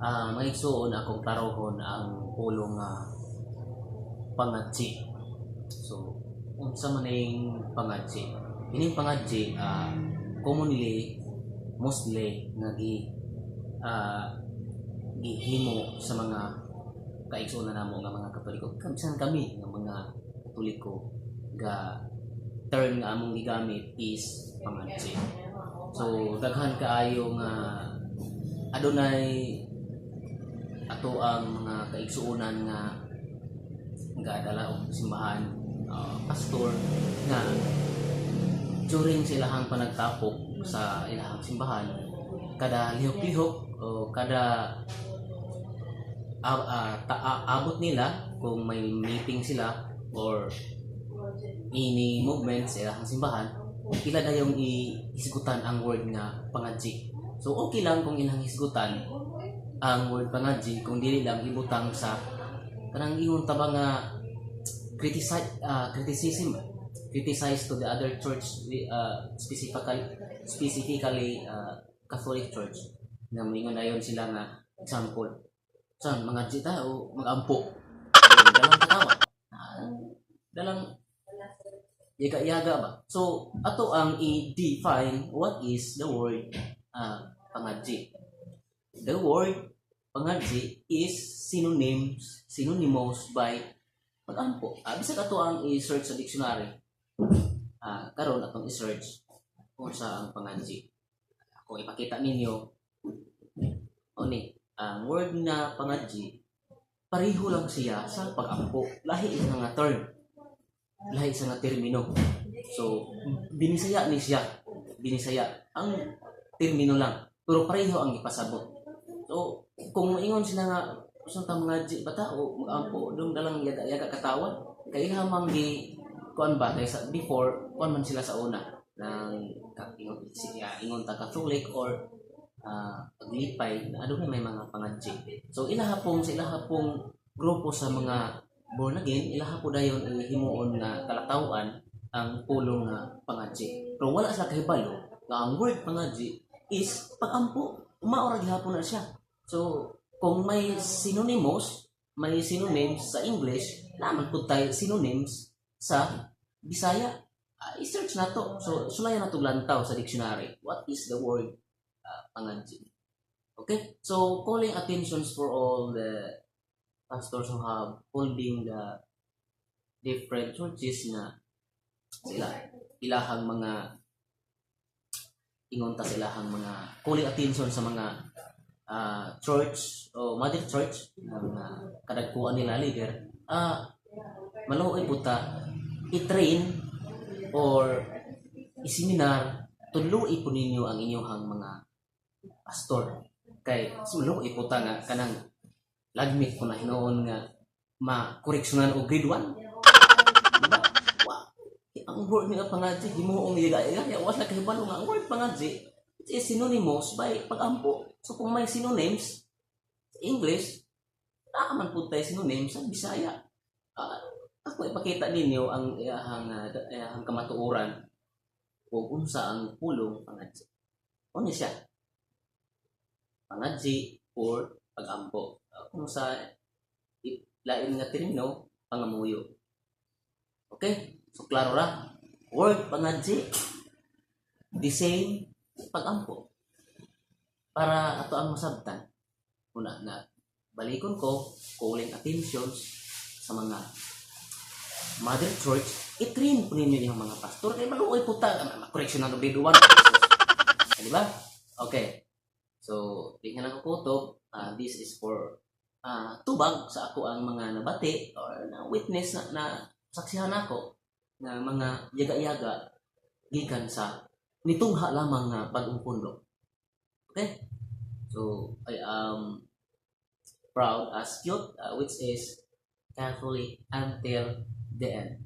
Maigsuon akong klarohon ang pulong pangadji. So, unsa man ning pangadji? Ining pangadji commonly mostly nga gihimo sa mga kaigsuonan namo nga mga Katoliko. Kamsan kami nga mga Katoliko ga term nga among gigamit is pangadji. So, daghan kaayo nga adunay ato ang mga kaigsuonan nga gadala og simbahan, pastor nga during silahang panagtapok sa ilahang simbahan kada lihok-lihok o kada abot nila kung may meeting sila or ini movement sa ilahang simbahan, ila dayong ihisgutan ang word nga pangadji. So okay lang kung ilang hisgutan ang word pangadji kung dili lang ibutang sa kanang ingon ta ba nga criticize to the other church, specifically Catholic Church, na mingon ayon sila nga example san mangadji ta o magampo dalang katawa dalang yaga-yaga ba. So ato ang i-define what is the word pangadji. The word pangadji is synonymous by pagampo. Bisag ato ang i-search sa dictionary. Karon atong i-search kung sa ang pangadji. Ako ipakita ninyo. Ang word na pangadji pareho lang siya sa pagampo. Lahi isa nga term. Lahi isa nga termino. So binisaya ni siya. Binisaya ang termino lang. Pero pareho ang ipasabot. So kung ingon sila nga usan ta mga bata o magampo dum dalang yaga katawa kay lamang gi kuan ba kay sa before kuan man sila sa una nang ingon ta Catholic or paglipay na adunay may mga pangadji. So ilahapong sa ilahapong grupo sa mga born again, ilahapo dayon himuon nga kalataw-an ang pulong nga pangadji. Pero wala sa kahibalo nga ang word pangadji is pagampo. Maura gihapon na siya. So kung may synonyms sa English, naman po tayo synonyms sa Bisaya. I-search na to. So, sulayan na to lantaw sa dictionary. What is the word pangadji? Okay? So, calling attentions for all the pastors who have holding the different churches na sila ilahang mga ingon ta sa ilahang mga calling attention sa mga church o mother church na kadagkuan nila leader maluoy puta i-train or i-seminar tuluy po ninyo ang inyong mga pastor kay suluoy puta nga kanang lagmit ko na hinoon nga makoreksyonan og grade 1 diba ang word nga pangadji himuong yaga-yaga wala kahibalo nga ang word pangadji is synonymous by pagampo. So kung may synonyms sa English, nakaman po tayo synonyms sa Bisaya. Ako ipakita ninyo ang iyahang kamatuoran kung unsa ang pulong pangadji. Ano siya? Pangadji or pagampo. Kung sa lain nga termino, pangamuyo. Okay? So klaro ra. Word pangadji, the same pagampo. Para ato ang masabtan una na balikon ko calling attentions sa mga mother church i-train po ninyo yung mga pastor kay maluoy puta correction ng grade 1 di ba? Okay, so tingnan ako kutob. This is for tubag sa ako ang mga nabati or na witness na saksihan ako na mga yaga-yaga gikan sa nitungha lamang nga pag-umpundo. Okay? So, I am proud as cute, which is Catholic until the end.